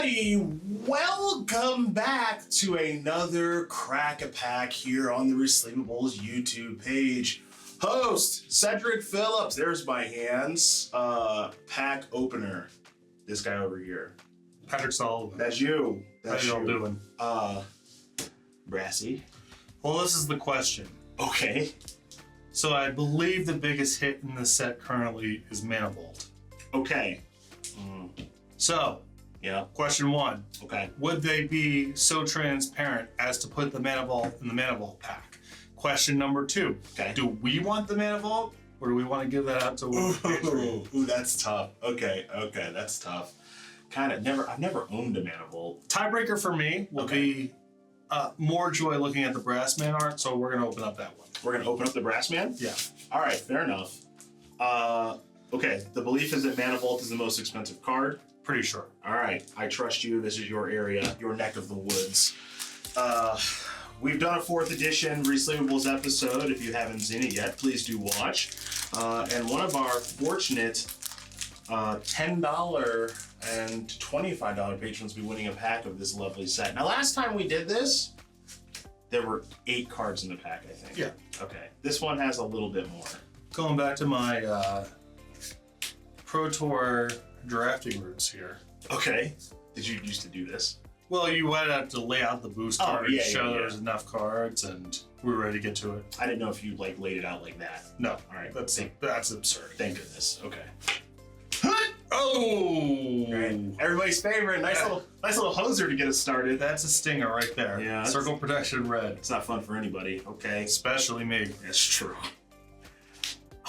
everybody, welcome back to another Crack-a-Pack here on the Resleevables YouTube page. Host, Cedric Phillips, there's my hands. Pack opener, this guy over here. Patrick Sullivan. That's you. How you all doing? Brassy. Well, this is the question. Okay. So I believe the biggest hit in the set currently is Mana Vault. Okay. So, Yeah. question one. Okay. Would they be so transparent as to put the Mana Vault in the Mana Vault pack? Question number two. Okay. Do we want the Mana Vault, or do we want to give that out to Ooh, that's tough. Okay, that's tough. I've never owned a Mana Vault. Tiebreaker for me will be more joy looking at the brass man art, so we're going to open up that one. We're going to open up the brass man? Yeah. All right, fair enough. Okay, the belief is that Mana Vault is the most expensive card. Pretty sure. All right, I trust you. This is your area, your neck of the woods. We've done a 4th edition Resleevables episode. If you haven't seen it yet, please do watch. And one of our fortunate $10 and $25 patrons will be winning a pack of this lovely set. Now, last time we did this, there were 8 cards in the pack, I think. Yeah. Okay, this one has a little bit more. Going back to my Pro Tour drafting roots here. Okay. Did you used to do this? Well, you would have to lay out the boost card, show yeah. there's enough cards, and we were ready to get to it. I didn't know if you laid it out like that. No. All right. That's absurd. Thank goodness. Okay. Oh! Right. Everybody's favorite. Nice little hoser to get us started. That's a stinger right there. Yeah. Circle protection red. It's not fun for anybody. Okay. Especially me. That's true.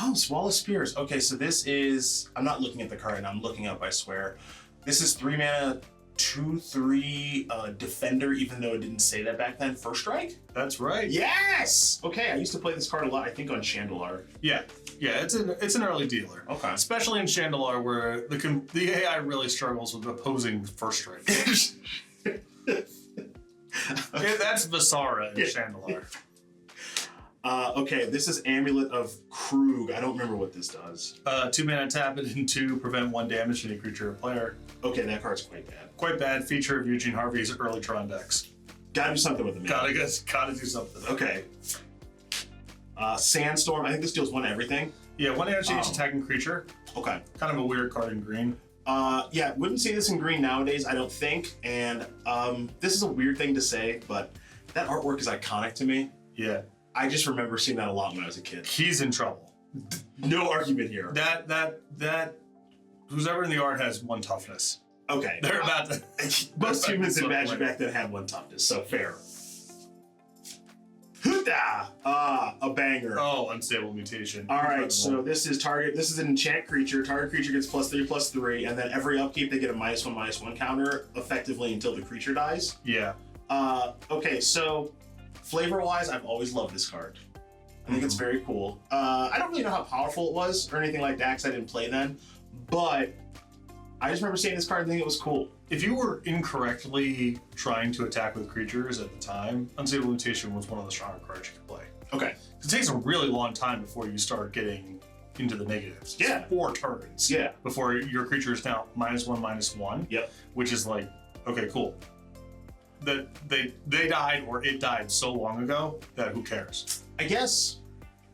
Oh, Swallow of Spears. Okay, so this is... I'm not looking at the card, I'm looking up, I swear. This is 3 mana, 2/3 defender, even though it didn't say that back then. First strike? That's right. Yes! Okay, I used to play this card a lot, I think on Chandelar. Yeah. Yeah, it's an early dealer. Okay. Especially in Chandelar, where the AI really struggles with opposing first strike. That's Visara in Chandelar. Okay, this is Amulet of Krug. I don't remember what this does. 2 mana, tap it, and 2, prevent 1 damage to any creature or player. Okay, that card's quite bad. Quite bad. Feature of Eugene Harvey's early Tron decks. Gotta do something with it, man. Gotta do something. Okay. Sandstorm. I think this deals 1 everything. Yeah, 1 damage to each attacking creature. Okay. Kind of a weird card in green. Yeah, wouldn't see this in green nowadays, I don't think. And this is a weird thing to say, but that artwork is iconic to me. Yeah. I just remember seeing that a lot when I was a kid. He's in trouble. No argument here. That who's ever in the art has 1 toughness. Okay. They're about to... Most humans in Magic back then had 1 toughness, so fair. A banger. Oh, Unstable Mutation. All right, so this is an enchant creature. Target creature gets +3/+3, and then every upkeep they get a -1/-1 counter effectively until the creature dies. Yeah. Okay, so flavor-wise, I've always loved this card. I think it's very cool. I don't really know how powerful it was or anything like that because I didn't play then, but I just remember seeing this card and thinking it was cool. If you were incorrectly trying to attack with creatures at the time, Unstable Mutation was one of the stronger cards you could play. Okay. It takes a really long time before you start getting into the negatives. Yeah. 4 turns. Yeah. Before your creature is now -1/-1. Yep. Which is like, okay, cool. That they died or it died so long ago that who cares? I guess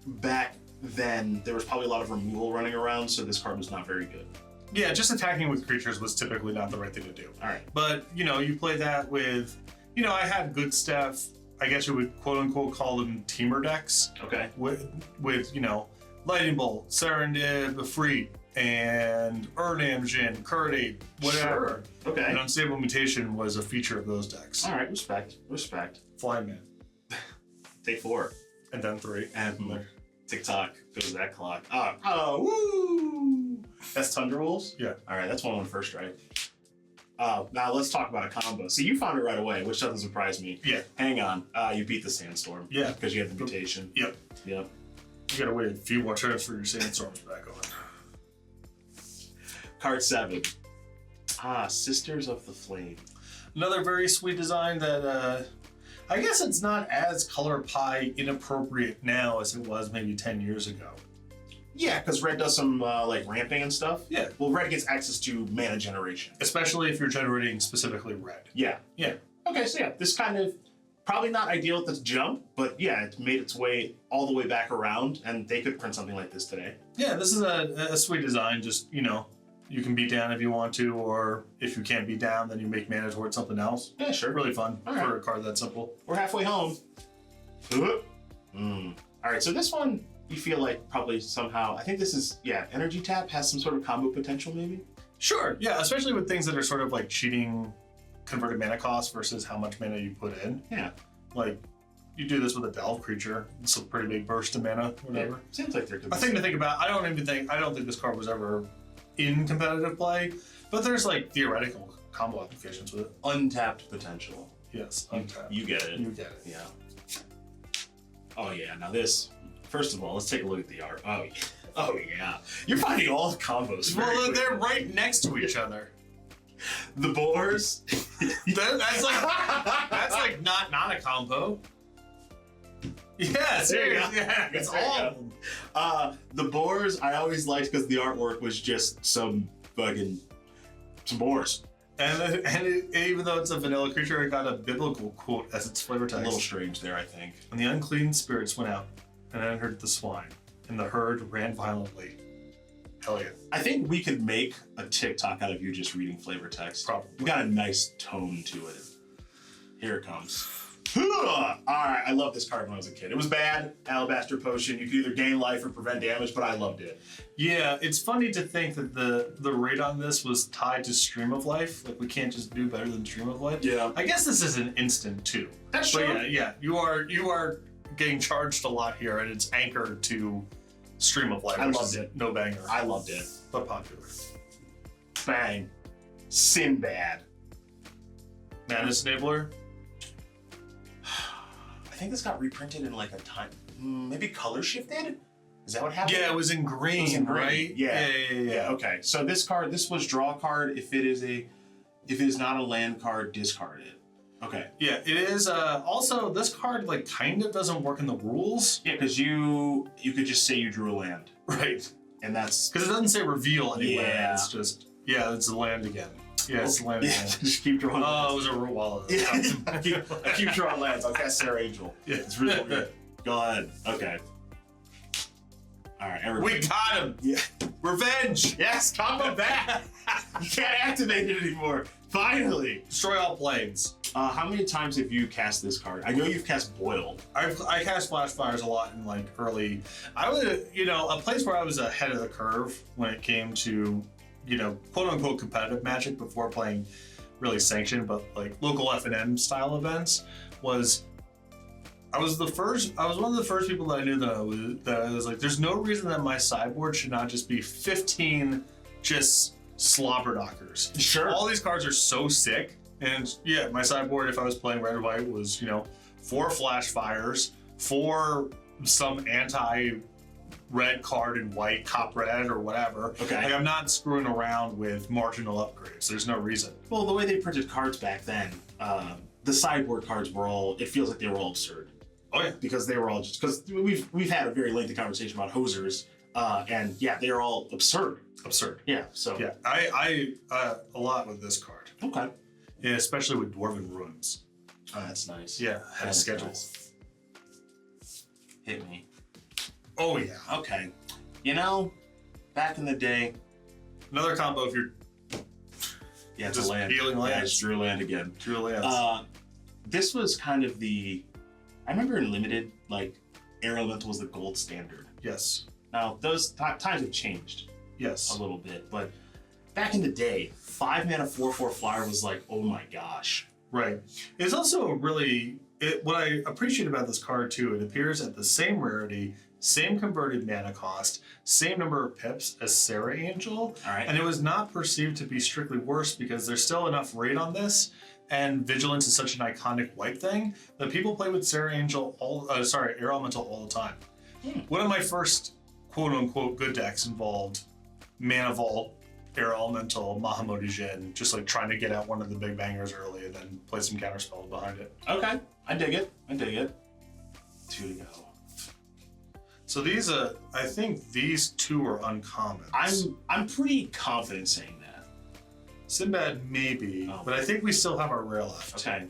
back then there was probably a lot of removal running around, so this card was not very good. Yeah, just attacking with creatures was typically not the right thing to do. All right. But, you play that with, I had good stuff. I guess you would quote unquote call them teamer decks. Okay. With Lightning Bolt, Serendib, Efreet, and Erdamjin, Kurdate, whatever. Sure. Okay. And Unstable Mutation was a feature of those decks. All right, respect. Flyman. Take 4. And then 3. And tick-tock goes that clock. Oh, woo! That's Tundra Wolves? Yeah. All right, that's 1/1 first strike. Now let's talk about a combo. See, you found it right away, which doesn't surprise me. Yeah. Hang on. You beat the Sandstorm. Yeah. Because you have the mutation. Yep. You gotta wait a few more turns for your Sandstorms back on. Card 7. Sisters of the Flame. Another very sweet design that I guess it's not as color pie inappropriate now as it was maybe 10 years ago. Yeah, because red does some like ramping and stuff. Yeah. Well, red gets access to mana generation. Especially if you're generating specifically red. Yeah. Yeah. Okay, so yeah, this kind of probably not ideal at this jump, but yeah, it's made its way all the way back around, and they could print something like this today. Yeah, this is a sweet design. Just, you know, you can beat down if you want to, or if you can't beat down, then you make mana towards something else. Yeah, sure. Really fun All for right. a card that simple. We're halfway home. All right, so this one, you feel like probably somehow, I think this is, yeah, Energy Tap has some sort of combo potential maybe? Sure, yeah, especially with things that are sort of like cheating converted mana cost versus how much mana you put in. Yeah. Like, you do this with a Delve creature, it's a pretty big burst of mana, whatever. Yeah, seems like there could be A thing to think about, I don't think this card was ever in competitive play, but there's like theoretical combo applications with it. untapped potential. Yes, untapped. You get it. You get it. Yeah. Oh yeah, now this, first of all, let's take a look at the art. Oh yeah. Oh yeah. You're finding all the combos. very Well, quickly. they're right next to each other. The boars. That's like not a combo. Yes, There you go. yeah, it's There you all go. of them. The boars I always liked because the artwork was just some boars. And even though it's a vanilla creature, it got a biblical quote as its flavor A text. little strange there, I think. And the unclean spirits went out and entered the swine, and the herd ran violently. Hell yeah. I think we could make a TikTok out of you just reading flavor text. Probably. You got a nice tone to it. Here it comes. All right, I loved this card when I was a kid. It was bad, Alabaster Potion. You could either gain life or prevent damage, but I loved it. Yeah, it's funny to think that the rate on this was tied to Stream of Life. Like, we can't just do better than Stream of Life. Yeah. I guess this is an instant too. That's But true. yeah, you are getting charged a lot here, and it's anchored to Stream of Life. I which loved is it. No banger. I loved it. But popular. Bang. Sinbad. Madness Enabler. I think this got reprinted in like a time, maybe color shifted? Is that what happened? Yeah, it was in green, It was in green. right? Yeah. Yeah. Okay. So this was draw a card. If it is not a land card, discard it. Okay. Yeah, it is. Also, this card like kind of doesn't work in the rules, Yeah, because you could just say you drew a land, right? and that's Because it doesn't say reveal anywhere. Yeah. It's just it's the land again. Yeah, it's the land yeah. again. Just keep drawing. Oh, it lands. was a Ruwala. Yeah, I keep drawing lands. I'll cast Sarah Angel. Yeah. It's really good. Go ahead. Okay. All right, everybody. We got him. Yeah. Revenge. Yes, combo back. You can't activate it anymore. Finally. Destroy all planes. How many times have you cast this card? I know you've cast Boil. I cast flash fires a lot in like early. I was a place where I was ahead of the curve when it came to quote unquote competitive Magic before playing really sanctioned, but like local F&M style events. I was one of the first people that I knew that I was like, there's no reason that my sideboard should not just be 15 just slobber knockers. Sure. All these cards are so sick. And yeah, my sideboard, if I was playing red or white, was 4 flash fires, 4 some anti-red card in white, cop red or whatever. Okay. Like, I'm not screwing around with marginal upgrades. There's no reason. Well, the way they printed cards back then, the sideboard cards it feels like they were all absurd. Oh yeah. Because they were all because we've had a very lengthy conversation about hosers, and yeah, they're all absurd. Absurd. Yeah. So. Yeah. I a lot with this card. Okay. Yeah, especially with Dwarven Ruins. Oh, that's nice. Yeah, had a That's schedule. nice. Hit me. Oh yeah. Okay. Back in the day, Another combo if you're yeah, it's just a land. healing Yeah, I lands. just drew a land again. Drew lands. This was kind of I remember in Limited, like, Air Elemental was the gold standard. Yes. Now, those times have changed Yes. a little bit, but back in the day, 5 mana 4/4 flyer was like, oh my gosh. Right. It's also what I appreciate about this card too, it appears at the same rarity, same converted mana cost, same number of pips as Sarah Angel. All right. And it was not perceived to be strictly worse because there's still enough rate on this, and Vigilance is such an iconic white thing that people play with Sarah Angel Air Elemental all the time. One of my first quote unquote good decks involved Mana Vault, Air Elemental, Mahamoti Jin, just like trying to get out one of the big bangers early and then play some counter spells behind it. Okay. I dig it. 2 to go. So these are, I think these two are uncommons. I'm pretty confident saying that. Sinbad maybe, but I think we still have our rare left. Okay.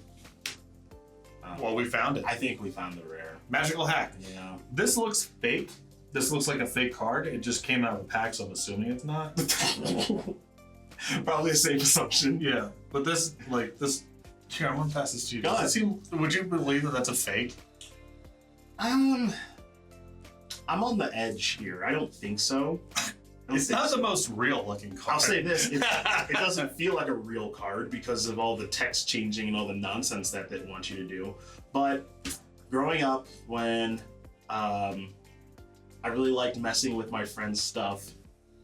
Well, we found it. I think we found the rare. Magical Hack. Yeah. This looks fake. This looks like a fake card. It just came out of a pack, so I'm assuming it's not. Probably a safe assumption. Yeah, but this, like this. Here, I'm gonna pass this to you. God. Would you believe that that's a fake? I'm on the edge here. I don't think so. It's not the most real looking card. I'll say this, it doesn't feel like a real card because of all the text changing and all the nonsense that they want you to do. But growing up, when I really liked messing with my friends' stuff,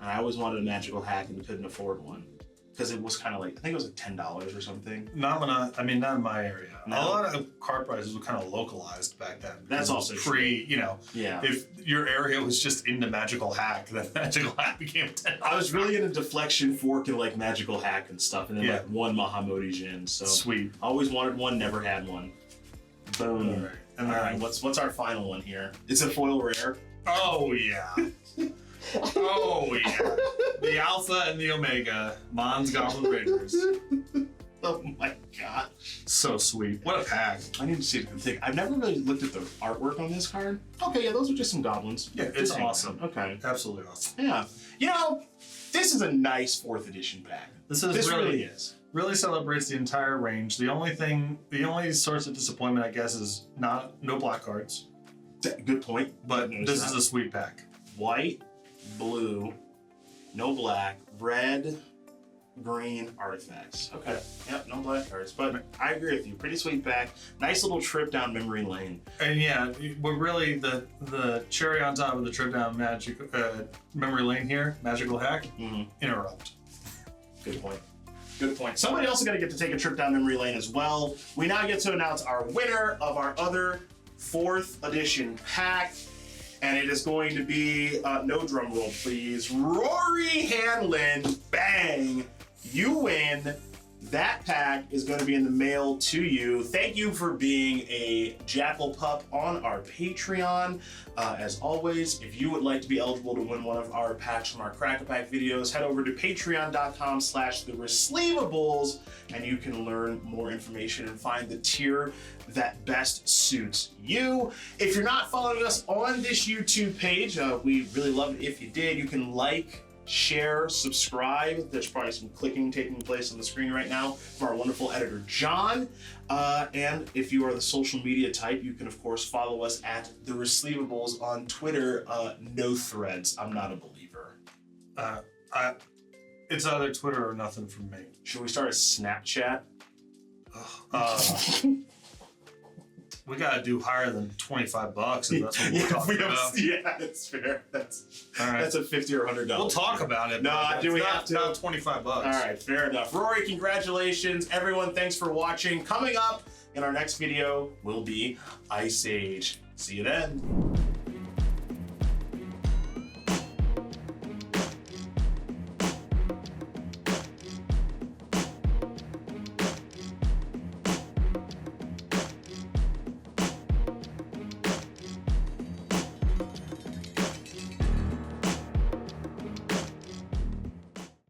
and I always wanted a magical hack and couldn't afford one. Because it was kind of like, I think it was like $10 or something. Not in my area. No. A lot of card prices were kind of localized back then. That's also free, true. you know. Yeah. If your area was just into magical hack, then magical hack became $10. I was really into deflection, fork, and like magical hack and stuff, and then Yeah. like one Mahamoti Jin. So Sweet. always wanted one, never had one. Boom. All right. And All then, right, what's our final one here? It's a foil rare. oh yeah. Oh yeah. The Alpha and the Omega, Mon's Goblin Raiders. Oh my god. So sweet. What a pack. I need to see the thing. I've never really looked at the artwork on this card. Okay, yeah, those are just some goblins. Yeah, it's Just hang awesome. on. Okay. Absolutely awesome. Yeah. You know, this is a nice 4th edition pack. This really is. Really celebrates the entire range. The only source of disappointment, I guess, is no black cards. Good point. But Notice this that. is a sweet pack. White, blue, no black, red, green artifacts. Okay. Yep, no black cards. But I agree with you. Pretty sweet pack. Nice little trip down memory lane. And yeah, we're really the cherry on top of the trip down memory lane here, magical hack, interrupt. Good point. Good point. Somebody else is going to get to take a trip down memory lane as well. We now get to announce our winner of our other 4th edition pack. And it is going to be, no drum roll please, Rory Hanlon. Bang! You win. That pack is going to be in the mail to you. Thank you for being a Jackal Pup on our Patreon. As always, if you would like to be eligible to win one of our packs from our Crack-A-Pack videos, head over to patreon.com/theresleevables and you can learn more information and find the tier that best suits you. If you're not following us on this YouTube page, we really love it if you did. You can like, share, subscribe. There's probably some clicking taking place on the screen right now from our wonderful editor, John. And if you are the social media type, you can, of course, follow us at The Resleevables on Twitter. No threads. I'm not a believer. It's either Twitter or nothing from me. Should we start a Snapchat? We gotta do higher than $25 if that's what we're talking about. Yeah, that's fair. All right. That's a $50 or $100. We'll talk about it. No, do we have to? Not $25. All right, fair enough. Rory, congratulations. Everyone, thanks for watching. Coming up in our next video will be Ice Age. See you then.